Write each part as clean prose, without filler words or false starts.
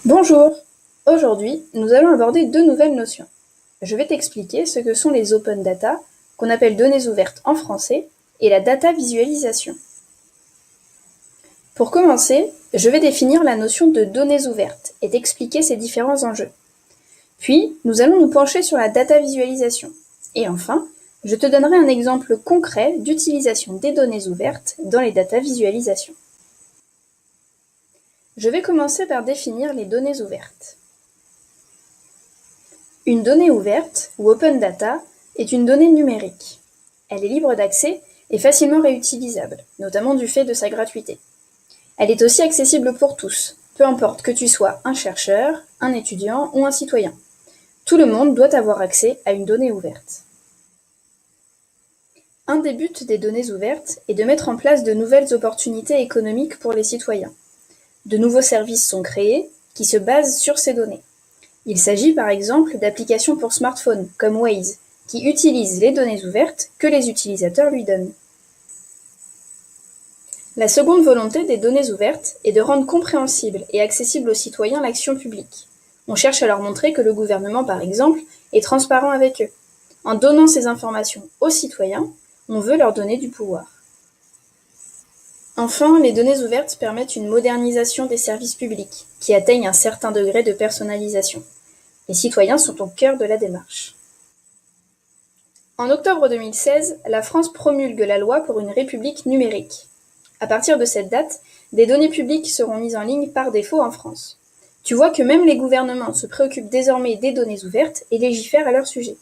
Bonjour! Aujourd'hui, nous allons aborder deux nouvelles notions. Je vais t'expliquer ce que sont les open data, qu'on appelle données ouvertes en français, et la data visualisation. Pour commencer, je vais définir la notion de données ouvertes et t'expliquer ses différents enjeux. Puis, nous allons nous pencher sur la data visualisation. Et enfin, je te donnerai un exemple concret d'utilisation des données ouvertes dans les data visualisations. Je vais commencer par définir les données ouvertes. Une donnée ouverte, ou open data, est une donnée numérique. Elle est libre d'accès et facilement réutilisable, notamment du fait de sa gratuité. Elle est aussi accessible pour tous, peu importe que tu sois un chercheur, un étudiant ou un citoyen. Tout le monde doit avoir accès à une donnée ouverte. Un des buts des données ouvertes est de mettre en place de nouvelles opportunités économiques pour les citoyens. De nouveaux services sont créés qui se basent sur ces données. Il s'agit par exemple d'applications pour smartphone, comme Waze, qui utilisent les données ouvertes que les utilisateurs lui donnent. La seconde volonté des données ouvertes est de rendre compréhensible et accessible aux citoyens l'action publique. On cherche à leur montrer que le gouvernement, par exemple, est transparent avec eux. En donnant ces informations aux citoyens, on veut leur donner du pouvoir. Enfin, les données ouvertes permettent une modernisation des services publics, qui atteignent un certain degré de personnalisation. Les citoyens sont au cœur de la démarche. En octobre 2016, la France promulgue la loi pour une république numérique. À partir de cette date, des données publiques seront mises en ligne par défaut en France. Tu vois que même les gouvernements se préoccupent désormais des données ouvertes et légifèrent à leur sujet.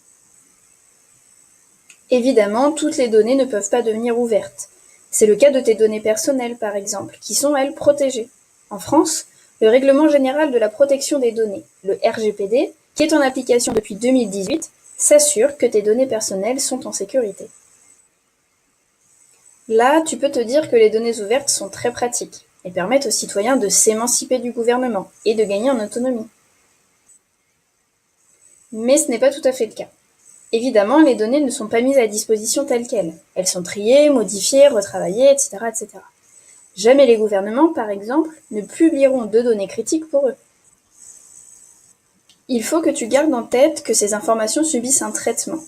Évidemment, toutes les données ne peuvent pas devenir ouvertes. C'est le cas de tes données personnelles, par exemple, qui sont, elles, protégées. En France, le Règlement général de la protection des données, le RGPD, qui est en application depuis 2018, s'assure que tes données personnelles sont en sécurité. Là, tu peux te dire que les données ouvertes sont très pratiques et permettent aux citoyens de s'émanciper du gouvernement et de gagner en autonomie. Mais ce n'est pas tout à fait le cas. Évidemment, les données ne sont pas mises à disposition telles quelles. Elles sont triées, modifiées, retravaillées, etc., etc. Jamais les gouvernements, par exemple, ne publieront de données critiques pour eux. Il faut que tu gardes en tête que ces informations subissent un traitement.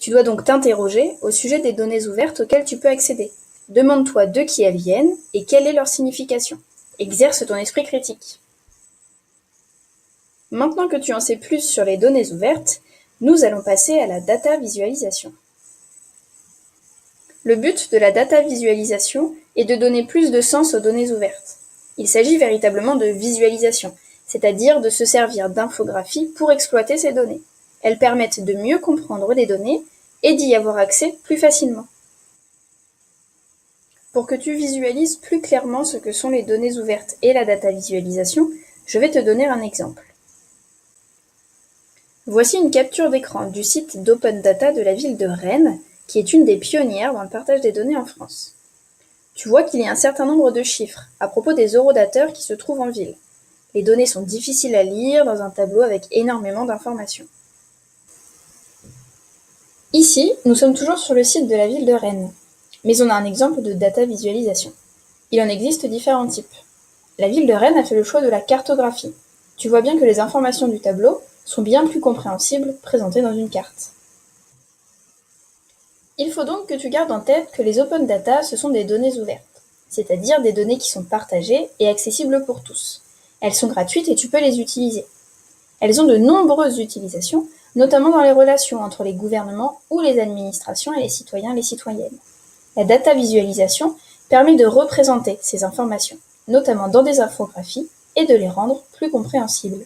Tu dois donc t'interroger au sujet des données ouvertes auxquelles tu peux accéder. Demande-toi de qui elles viennent et quelle est leur signification. Exerce ton esprit critique. Maintenant que tu en sais plus sur les données ouvertes, nous allons passer à la data visualisation. Le but de la data visualisation est de donner plus de sens aux données ouvertes. Il s'agit véritablement de visualisation, c'est-à-dire de se servir d'infographies pour exploiter ces données. Elles permettent de mieux comprendre les données et d'y avoir accès plus facilement. Pour que tu visualises plus clairement ce que sont les données ouvertes et la data visualisation, je vais te donner un exemple. Voici une capture d'écran du site d'Open Data de la ville de Rennes, qui est une des pionnières dans le partage des données en France. Tu vois qu'il y a un certain nombre de chiffres à propos des horodateurs qui se trouvent en ville. Les données sont difficiles à lire dans un tableau avec énormément d'informations. Ici, nous sommes toujours sur le site de la ville de Rennes, mais on a un exemple de data visualisation. Il en existe différents types. La ville de Rennes a fait le choix de la cartographie. Tu vois bien que les informations du tableau sont bien plus compréhensibles présentées dans une carte. Il faut donc que tu gardes en tête que les open data, ce sont des données ouvertes, c'est-à-dire des données qui sont partagées et accessibles pour tous. Elles sont gratuites et tu peux les utiliser. Elles ont de nombreuses utilisations, notamment dans les relations entre les gouvernements ou les administrations et les citoyens et les citoyennes. La data visualisation permet de représenter ces informations, notamment dans des infographies, et de les rendre plus compréhensibles.